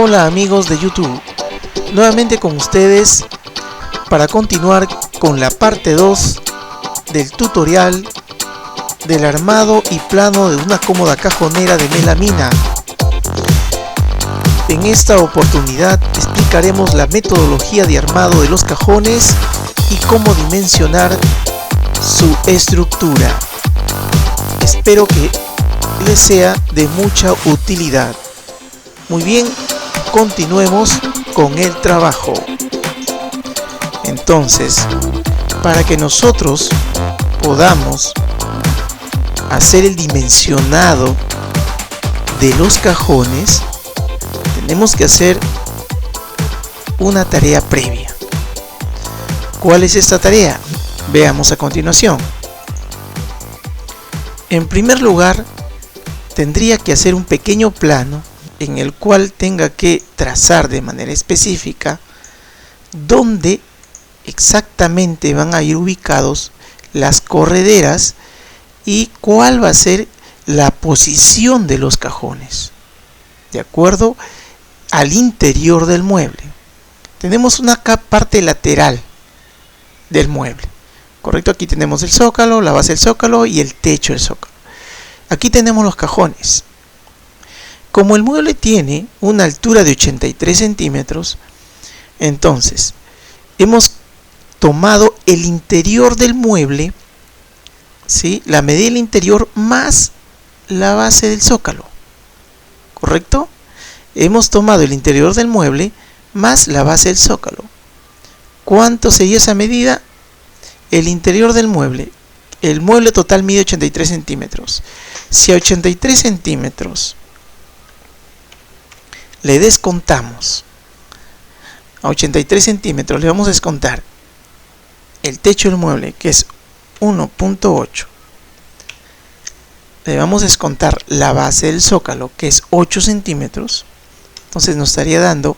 Hola amigos de YouTube, nuevamente con ustedes para continuar con la parte 2 del tutorial del armado y plano de una cómoda cajonera de melamina. En esta oportunidad explicaremos la metodología de armado de los cajones y cómo dimensionar su estructura. Espero que les sea de mucha utilidad. Muy bien, continuemos con el trabajo. Entonces, para que nosotros podamos hacer el dimensionado de los cajones, tenemos que hacer una tarea previa. ¿Cuál es esta tarea? Veamos a continuación. En primer lugar, tendría que hacer un pequeño plano en el cual tenga que trazar de manera específica dónde exactamente van a ir ubicados las correderas y cuál va a ser la posición de los cajones de acuerdo al interior del mueble. Tenemos una parte lateral del mueble, correcto. Aquí tenemos el zócalo, la base del zócalo y el techo del zócalo. Aquí tenemos los cajones. Como el mueble tiene una altura de 83 centímetros, entonces hemos tomado el interior del mueble, ¿sí? La medida del interior más la base del zócalo, ¿correcto? Hemos tomado el interior del mueble más la base del zócalo. ¿Cuánto sería esa medida? El interior del mueble. El mueble total mide 83 centímetros. Si a 83 centímetros le descontamos, a 83 centímetros le vamos a descontar el techo del mueble, que es 1.8. Le vamos a descontar la base del zócalo, que es 8 centímetros. Entonces nos estaría dando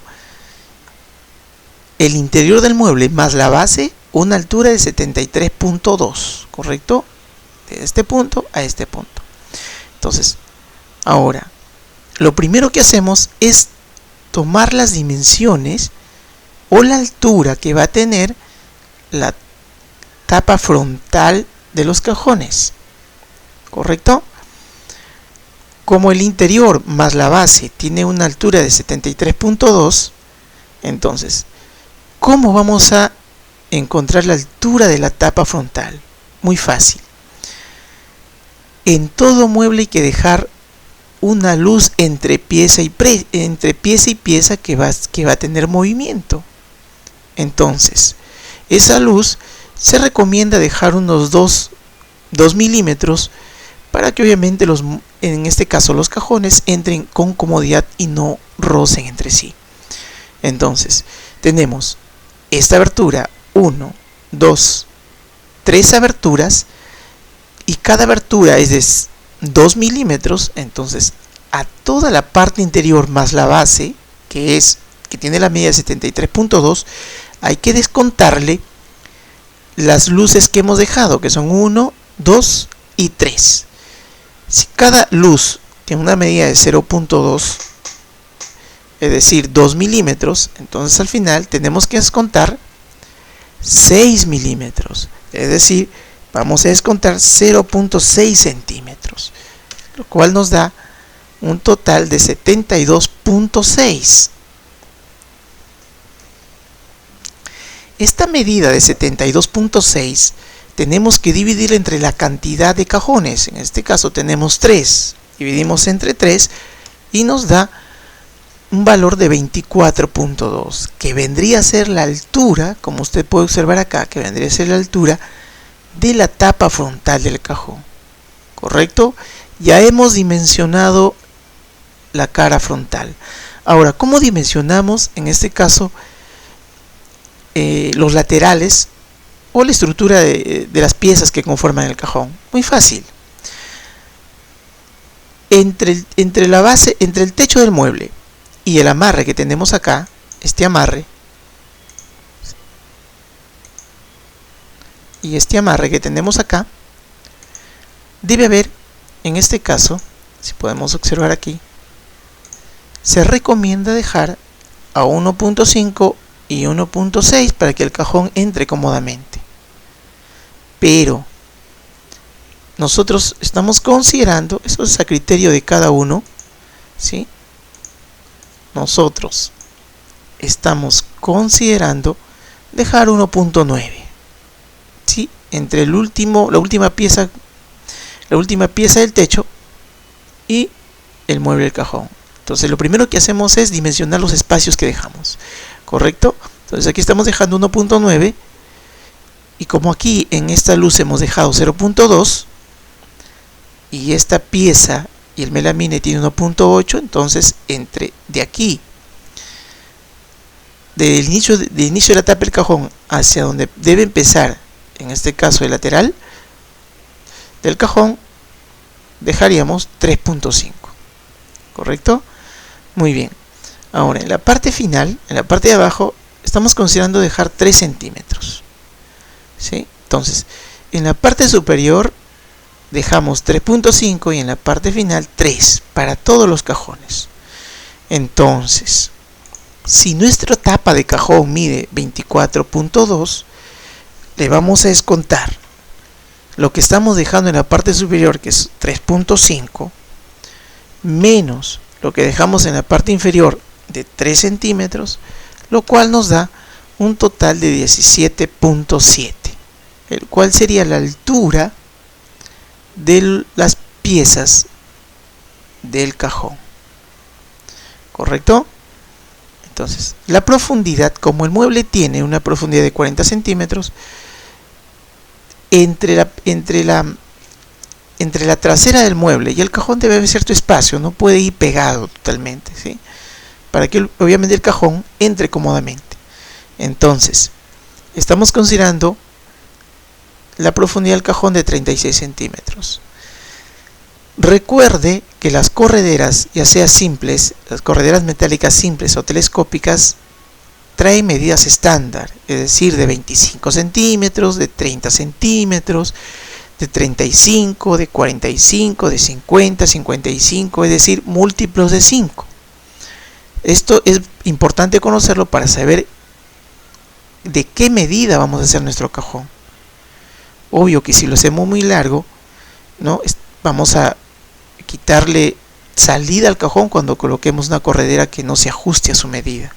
el interior del mueble más la base, una altura de 73.2, ¿correcto? De este punto a este punto. Entonces, ahora, lo primero que hacemos es tomar las dimensiones o la altura que va a tener la tapa frontal de los cajones, ¿correcto? Como el interior más la base tiene una altura de 73.2, entonces, ¿cómo vamos a encontrar la altura de la tapa frontal? Muy fácil. En todo mueble hay que dejar una luz entre pieza y pieza que va a tener movimiento. Entonces, esa luz se recomienda dejar unos 2 milímetros para que obviamente en este caso los cajones entren con comodidad y no rocen entre sí. Entonces, tenemos esta abertura, 1, 2, 3 aberturas, y cada abertura es de 2 milímetros. Entonces, a toda la parte interior más la base, que tiene la medida de 73.2, hay que descontarle las luces que hemos dejado, que son 1, 2 y 3. Si cada luz tiene una medida de 0.2, es decir, 2 milímetros, entonces al final tenemos que descontar 6 milímetros, es decir, vamos a descontar 0.6 centímetros, lo cual nos da un total de 72.6. Esta medida de 72.6 tenemos que dividir entre la cantidad de cajones. En este caso tenemos 3, dividimos entre 3 y nos da un valor de 24.2, que vendría a ser la altura, como usted puede observar acá, que vendría a ser la altura de la tapa frontal del cajón, ¿correcto? Ya hemos dimensionado la cara frontal. Ahora, ¿cómo dimensionamos en este caso los laterales o la estructura de las piezas que conforman el cajón? Muy fácil. Entre el techo del mueble y el amarre que tenemos acá, este amarre y este amarre que tenemos acá, debe haber, en este caso, si podemos observar aquí, se recomienda dejar a 1.5 y 1.6 para que el cajón entre cómodamente. Pero nosotros estamos considerando, eso es a criterio de cada uno, ¿sí? Nosotros estamos considerando dejar 1.9, ¿sí? Entre la última pieza del techo y el mueble del cajón. Entonces lo primero que hacemos es dimensionar los espacios que dejamos, ¿correcto? Entonces aquí estamos dejando 1.9 y como aquí en esta luz hemos dejado 0.2 y esta pieza y el melamine tiene 1.8, entonces de aquí, del inicio de la tapa del cajón hacia donde debe empezar, en este caso el lateral del cajón, dejaríamos 3.5, ¿correcto? Muy bien. Ahora, en la parte final, en la parte de abajo, estamos considerando dejar 3 centímetros, ¿sí? Entonces, en la parte superior dejamos 3.5 y en la parte final 3 para todos los cajones. Entonces, si nuestra tapa de cajón mide 24.2, le vamos a descontar lo que estamos dejando en la parte superior, que es 3.5, menos lo que dejamos en la parte inferior de 3 centímetros, lo cual nos da un total de 17.7, el cual sería la altura de las piezas del cajón, ¿correcto? Entonces, la profundidad, como el mueble tiene una profundidad de 40 centímetros, entre la trasera del mueble y el cajón debe haber cierto espacio, no puede ir pegado totalmente, ¿sí? Para que obviamente el cajón entre cómodamente. Entonces, estamos considerando la profundidad del cajón de 36 centímetros. Recuerde que las correderas, ya sea simples, las correderas metálicas simples o telescópicas, traen medidas estándar, es decir, de 25 centímetros, de 30 centímetros, de 35, de 45, de 50, 55, es decir, múltiplos de 5. Esto es importante conocerlo para saber de qué medida vamos a hacer nuestro cajón. Obvio que si lo hacemos muy largo, ¿no?, vamos a quitarle salida al cajón cuando coloquemos una corredera que no se ajuste a su medida.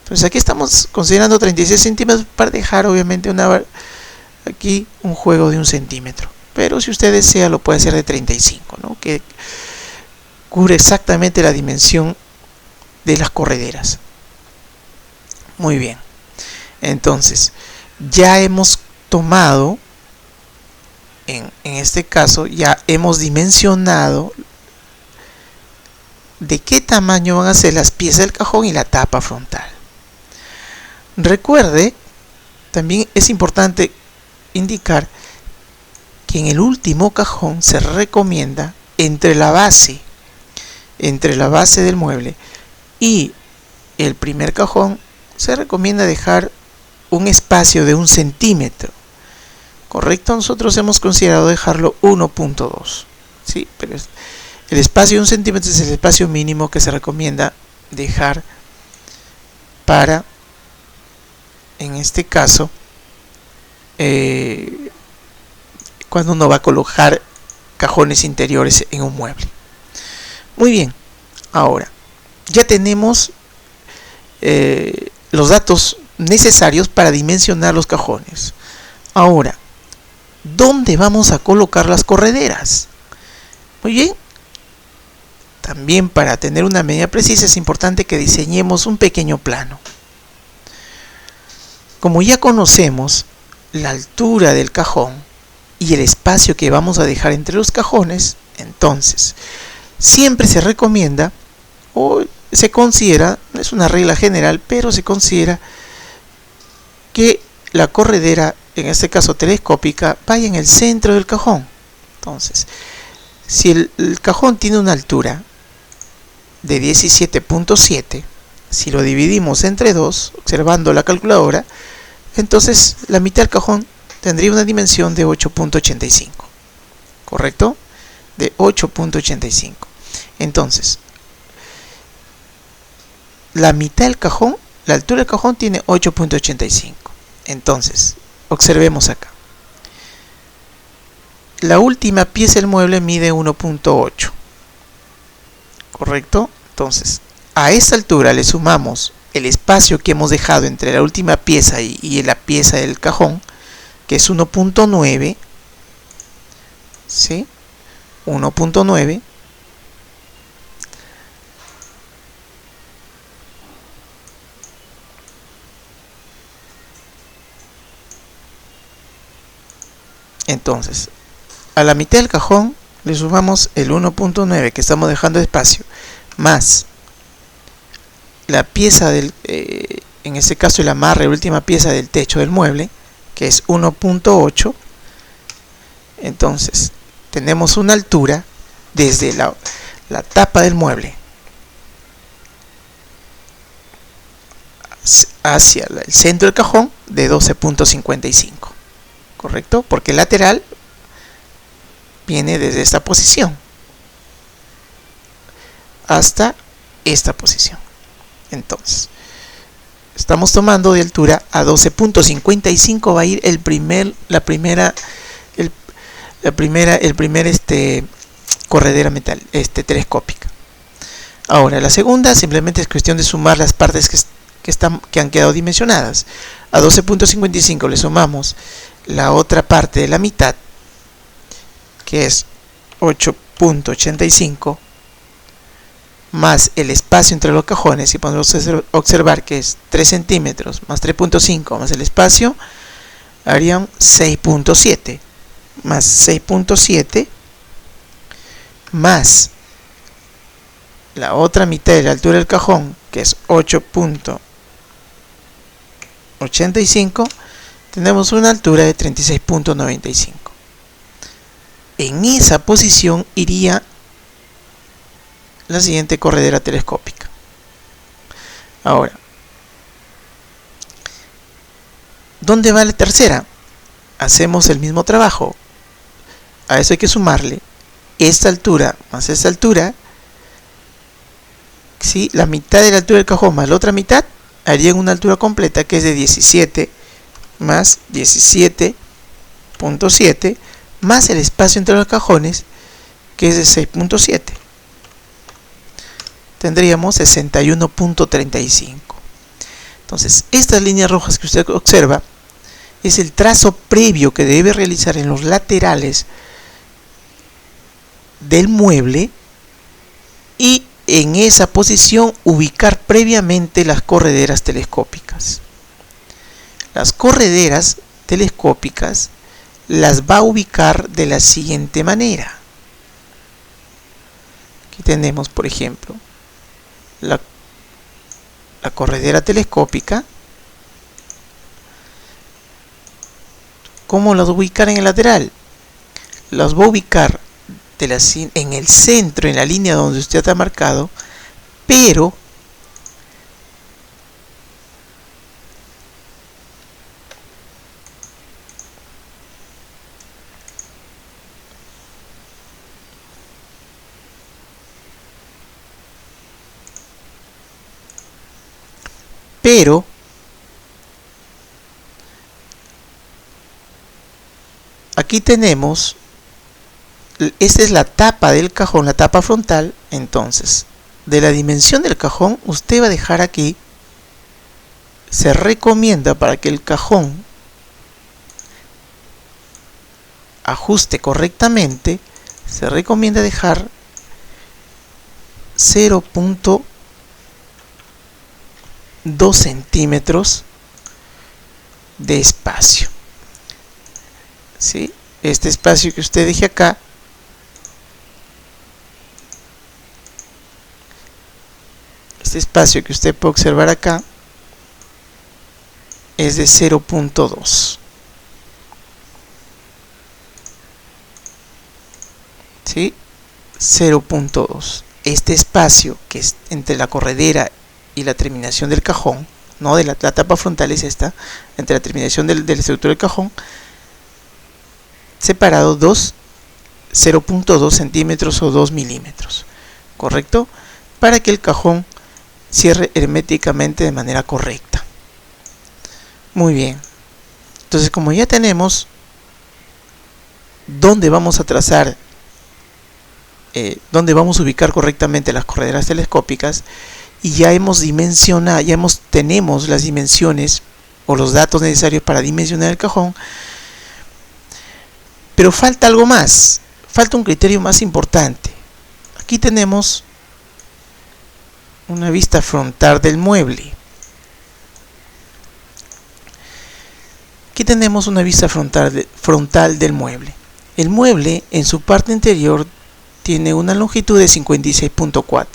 Entonces aquí estamos considerando 36 centímetros para dejar obviamente aquí un juego de 1 centímetro. Pero si usted desea lo puede hacer de 35, ¿no?, que cubre exactamente la dimensión de las correderas. Muy bien. Entonces, ya hemos tomado, en este caso, ya hemos dimensionado de qué tamaño van a ser las piezas del cajón y la tapa frontal. Recuerde, también es importante indicar que en el último cajón se recomienda entre la base del mueble y el primer cajón, se recomienda dejar un espacio de 1 centímetro, ¿correcto? Nosotros hemos considerado dejarlo 1.2, ¿sí? Pero el espacio de 1 centímetro es el espacio mínimo que se recomienda dejar para, en este caso, cuando uno va a colocar cajones interiores en un mueble. Muy bien, ahora ya tenemos los datos necesarios para dimensionar los cajones. Ahora, ¿dónde vamos a colocar las correderas? Muy bien, también para tener una medida precisa es importante que diseñemos un pequeño plano. Como ya conocemos la altura del cajón y el espacio que vamos a dejar entre los cajones, entonces siempre se recomienda o se considera, no es una regla general, pero se considera que la corredera, en este caso telescópica, vaya en el centro del cajón. Entonces, si el cajón tiene una altura de 17.7, si lo dividimos entre 2, observando la calculadora, entonces la mitad del cajón tendría una dimensión de 8.85, ¿correcto? De 8.85. Entonces, la mitad del cajón, la altura del cajón tiene 8.85. Entonces, observemos acá. La última pieza del mueble mide 1.8. ¿Correcto? Entonces, a esta altura le sumamos el espacio que hemos dejado entre la última pieza y la pieza del cajón, que es 1.9. ¿Sí? 1.9. Entonces, a la mitad del cajón le sumamos el 1.9 que estamos dejando de espacio, más la pieza del, en este caso el amarre, la última pieza del techo del mueble, que es 1.8. Entonces, tenemos una altura desde la tapa del mueble hacia el centro del cajón de 12.55. ¿Correcto? Porque el lateral viene desde esta posición hasta esta posición. Entonces, estamos tomando de altura a 12.55 va a ir el primer corredera metal telescópica. Ahora, la segunda simplemente es cuestión de sumar las partes que han quedado dimensionadas. A 12.55 le sumamos la otra parte de la mitad, que es 8.85, más el espacio entre los cajones, y podemos observar que es 3 centímetros más 3.5 más el espacio, harían 6.7, más 6.7 más la otra mitad de la altura del cajón, que es 8.85, tenemos una altura de 36.95. En esa posición iría la siguiente corredera telescópica. Ahora, ¿dónde va la tercera? Hacemos el mismo trabajo. A eso hay que sumarle esta altura más esta altura. ¿Sí? La mitad de la altura del cajón más la otra mitad harían una altura completa que es de 17 más 17.7 más el espacio entre los cajones, que es de 6.7. Tendríamos 61.35. Entonces, estas líneas rojas que usted observa es el trazo previo que debe realizar en los laterales del mueble y en esa posición ubicar previamente las correderas telescópicas. Las correderas telescópicas las va a ubicar de la siguiente manera. Aquí tenemos, por ejemplo, la corredera telescópica. ¿Cómo las voy a ubicar en el lateral? Las voy a ubicar en el centro, en la línea donde usted está marcado, pero aquí tenemos, esta es la tapa del cajón, la tapa frontal. Entonces, de la dimensión del cajón, usted va a dejar aquí, se recomienda para que el cajón ajuste correctamente, se recomienda dejar 0.2 centímetros de espacio. ¿Sí? Este espacio que usted deje acá espacio que usted puede observar acá es de 0.2. ¿Sí? 0.2. Este espacio que es entre la corredera y la terminación del cajón, no de la tapa frontal, es esta, entre la terminación de la estructura del cajón, separado 0.2 centímetros o 2 milímetros, ¿correcto? Para que el cajón cierre herméticamente de manera correcta. Muy bien. Entonces, como ya tenemos dónde vamos a trazar, dónde vamos a ubicar correctamente las correderas telescópicas, y ya hemos dimensionado, tenemos las dimensiones o los datos necesarios para dimensionar el cajón, pero falta algo más, falta un criterio más importante. Aquí tenemos una vista frontal del mueble. Aquí tenemos una vista frontal del mueble. El mueble en su parte interior tiene una longitud de 56.4.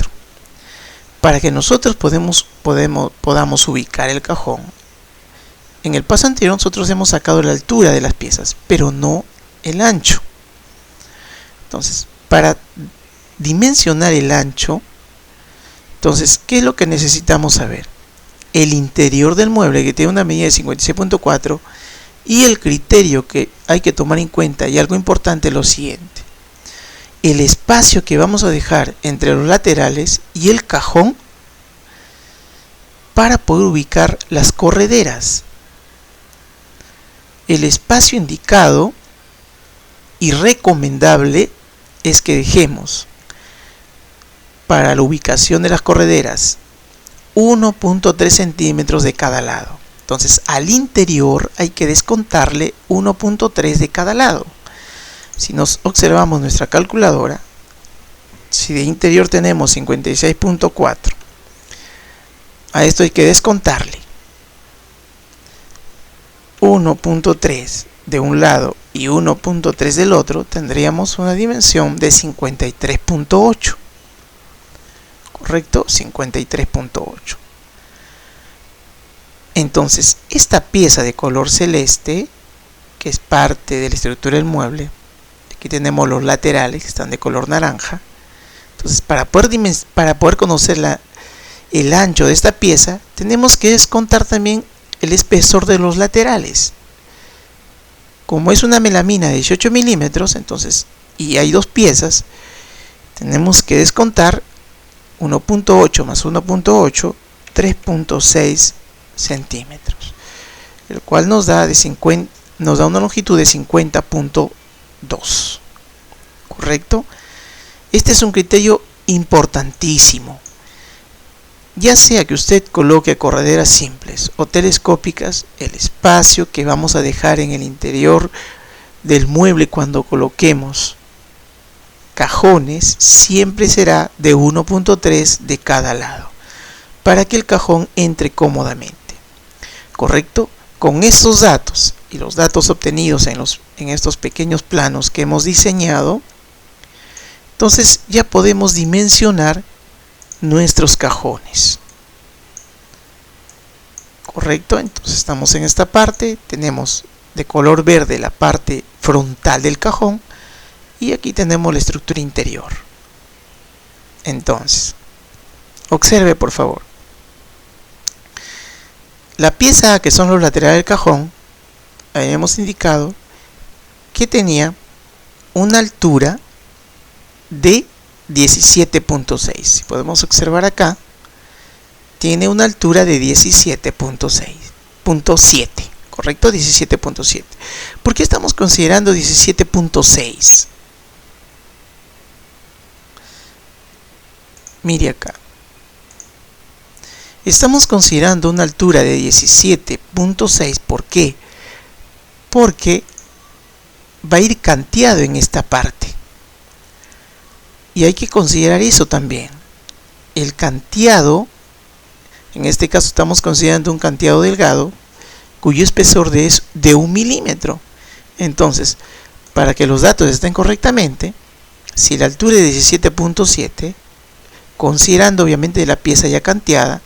Para que nosotros podamos ubicar el cajón, en el paso anterior nosotros hemos sacado la altura de las piezas, pero no el ancho. Entonces, para dimensionar el ancho, entonces, ¿qué es lo que necesitamos saber? El interior del mueble, que tiene una medida de 56.4, y el criterio que hay que tomar en cuenta, y algo importante, es lo siguiente: el espacio que vamos a dejar entre los laterales y el cajón para poder ubicar las correderas. El espacio indicado y recomendable es que dejemos para la ubicación de las correderas 1.3 centímetros de cada lado. Entonces, al interior hay que descontarle 1.3 de cada lado. Si nos observamos nuestra calculadora, si de interior tenemos 56.4, a esto hay que descontarle 1.3 de un lado y 1.3 del otro, tendríamos una dimensión de 53.8. ¿Correcto? 53.8. Entonces, esta pieza de color celeste, que es parte de la estructura del mueble, aquí tenemos los laterales que están de color naranja. Entonces, para poder conocer el ancho de esta pieza, tenemos que descontar también el espesor de los laterales. Como es una melamina de 18 milímetros, entonces, y hay dos piezas, tenemos que descontar 1.8 más 1.8, 3.6 centímetros, el cual nos da una longitud de 50.2. ¿Correcto? Este es un criterio importantísimo. Ya sea que usted coloque correderas simples o telescópicas, el espacio que vamos a dejar en el interior del mueble cuando coloquemos cajones siempre será de 1.3 de cada lado, para que el cajón entre cómodamente. ¿Correcto? Con estos datos y los datos obtenidos en estos pequeños planos que hemos diseñado, entonces ya podemos dimensionar nuestros cajones. ¿Correcto? Entonces estamos en esta parte, tenemos de color verde la parte frontal del cajón y aquí tenemos la estructura interior. Entonces, observe por favor. La pieza que son los laterales del cajón, habíamos indicado que tenía una altura de 17.6. Si podemos observar acá, tiene una altura de 17.7, ¿correcto? 17.7. ¿Por qué estamos considerando 17.6? Mire acá. Estamos considerando una altura de 17.6. ¿Por qué? Porque va a ir canteado en esta parte. Y hay que considerar eso también. El canteado, en este caso estamos considerando un canteado delgado, cuyo espesor es de 1 milímetro. Entonces, para que los datos estén correctamente, si la altura es 17.7, considerando obviamente la pieza ya canteada,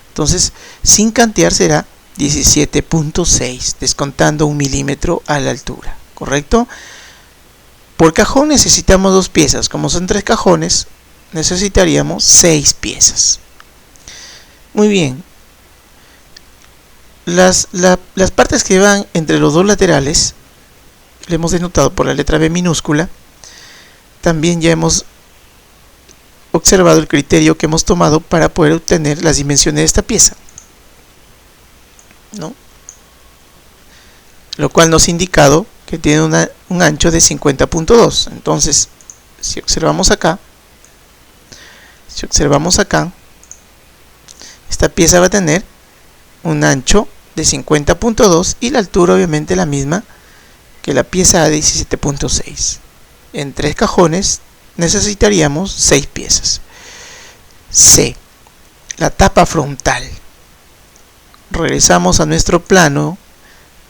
entonces sin cantear será 17.6, descontando 1 milímetro a la altura. ¿Correcto? Por cajón necesitamos 2 piezas. Como son 3 cajones, necesitaríamos 6 piezas. Muy bien. Las partes que van entre los dos laterales, le hemos denotado por la letra B minúscula. También ya hemos observado el criterio que hemos tomado para poder obtener las dimensiones de esta pieza, ¿no? Lo cual nos ha indicado que tiene un ancho de 50.2. Entonces, si observamos acá, esta pieza va a tener un ancho de 50.2 y la altura obviamente la misma que la pieza A de 17.6. En 3 cajones necesitaríamos 6 piezas. C. La tapa frontal. Regresamos a nuestro plano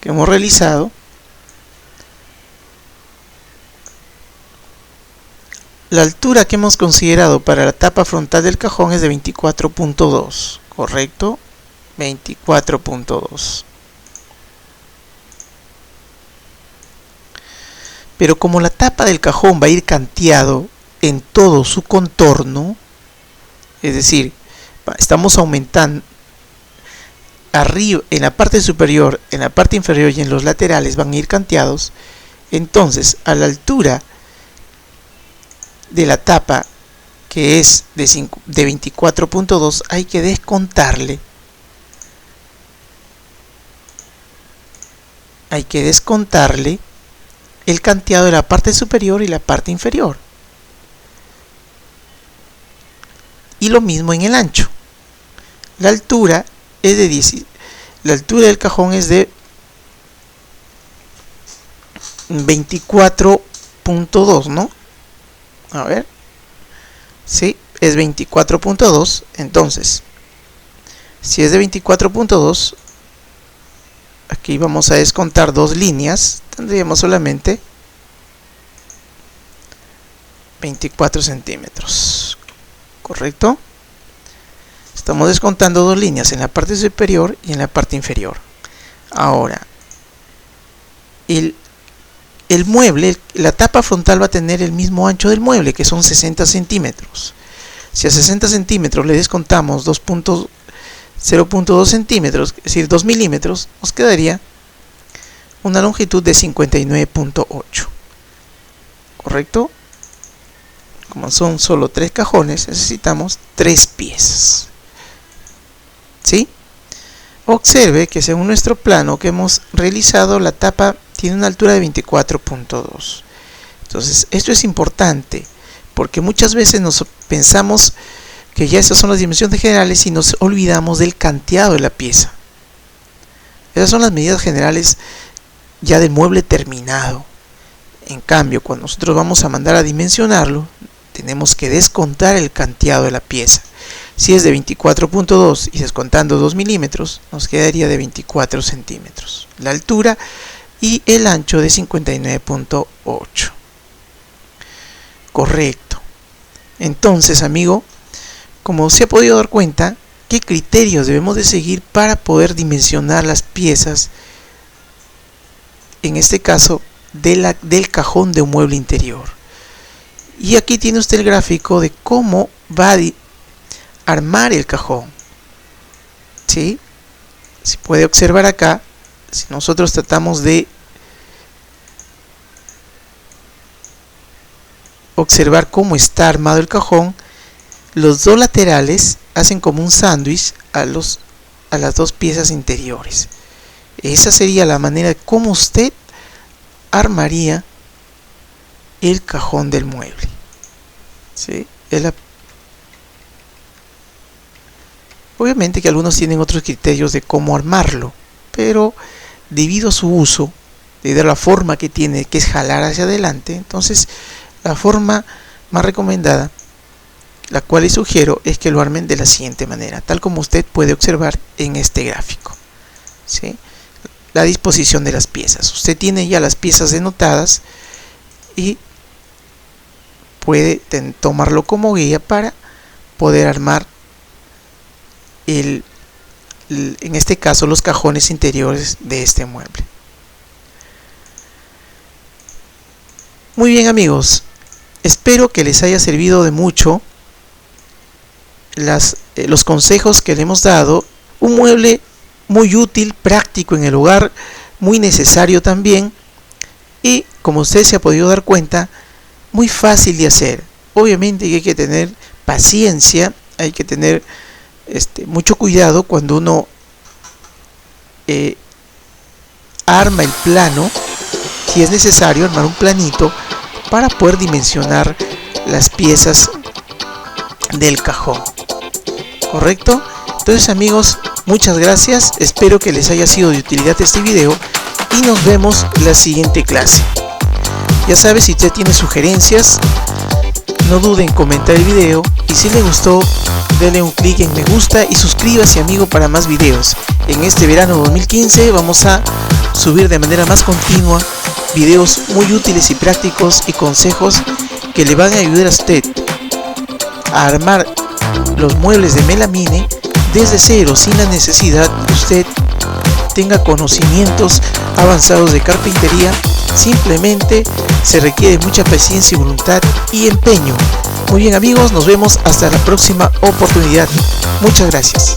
que hemos realizado. La altura que hemos considerado para la tapa frontal del cajón es de 24.2, ¿correcto? 24.2. Pero como la tapa del cajón va a ir canteado en todo su contorno, es decir, estamos aumentando arriba, en la parte superior, en la parte inferior y en los laterales van a ir canteados, entonces a la altura de la tapa, que es de 24.2, hay que descontarle el canteado de la parte superior y la parte inferior, y lo mismo en el ancho. La altura es de la altura del cajón es de 24.2, ¿no? A ver, sí, es 24.2. Entonces, si es de 24.2, aquí vamos a descontar 2 líneas, tendríamos solamente 24 centímetros, ¿correcto? Estamos descontando 2 líneas en la parte superior y en la parte inferior. Ahora, el mueble, la tapa frontal va a tener el mismo ancho del mueble, que son 60 centímetros. Si a 60 centímetros le descontamos 0.2 centímetros, es decir, 2 milímetros, nos quedaría una longitud de 59.8. ¿Correcto? Como son solo 3 cajones, necesitamos 3 piezas. ¿Sí? Observe que según nuestro plano que hemos realizado, la tapa tiene una altura de 24.2. Entonces, esto es importante porque muchas veces nos pensamos que ya esas son las dimensiones generales y nos olvidamos del canteado de la pieza. Esas son las medidas generales ya del mueble terminado. En cambio, cuando nosotros vamos a mandar a dimensionarlo, tenemos que descontar el canteado de la pieza. Si es de 24.2 y descontando 2 milímetros, nos quedaría de 24 centímetros. La altura y el ancho de 59.8. Correcto. Entonces, amigo, como se ha podido dar cuenta, ¿qué criterios debemos de seguir para poder dimensionar las piezas? En este caso, del cajón de un mueble interior. Y aquí tiene usted el gráfico de cómo va a armar el cajón. ¿Sí? Si puede observar acá, si nosotros tratamos de observar cómo está armado el cajón, los 2 laterales hacen como un sándwich a las 2 piezas interiores. Esa sería la manera de cómo usted armaría el cajón del mueble. ¿Sí? Obviamente que algunos tienen otros criterios de cómo armarlo, pero debido a su uso, debido a la forma que tiene, que es jalar hacia adelante, entonces la forma más recomendada, la cual les sugiero, es que lo armen de la siguiente manera, tal como usted puede observar en este gráfico. ¿Sí? La disposición de las piezas. Usted tiene ya las piezas denotadas y puede tomarlo como guía para poder armar en este caso los cajones interiores de este mueble. Muy bien, amigos, espero que les haya servido de mucho los consejos que le hemos dado. Un mueble muy útil, práctico en el hogar, muy necesario también, y como usted se ha podido dar cuenta, muy fácil de hacer. Obviamente que hay que tener paciencia, hay que tener mucho cuidado cuando uno arma el plano, si es necesario armar un planito para poder dimensionar las piezas del cajón, ¿correcto? Entonces, amigos, muchas gracias, espero que les haya sido de utilidad este video y nos vemos en la siguiente clase. Ya sabes, si usted tiene sugerencias, no duden en comentar el video, y si le gustó, denle un clic en me gusta y suscríbase, amigo, para más videos. En este verano 2015 vamos a subir de manera más continua videos muy útiles y prácticos y consejos que le van a ayudar a usted a armar los muebles de melamine desde cero, sin la necesidad que usted tenga conocimientos avanzados de carpintería. Simplemente se requiere mucha paciencia y voluntad y empeño. Muy bien, amigos, nos vemos hasta la próxima oportunidad. Muchas gracias.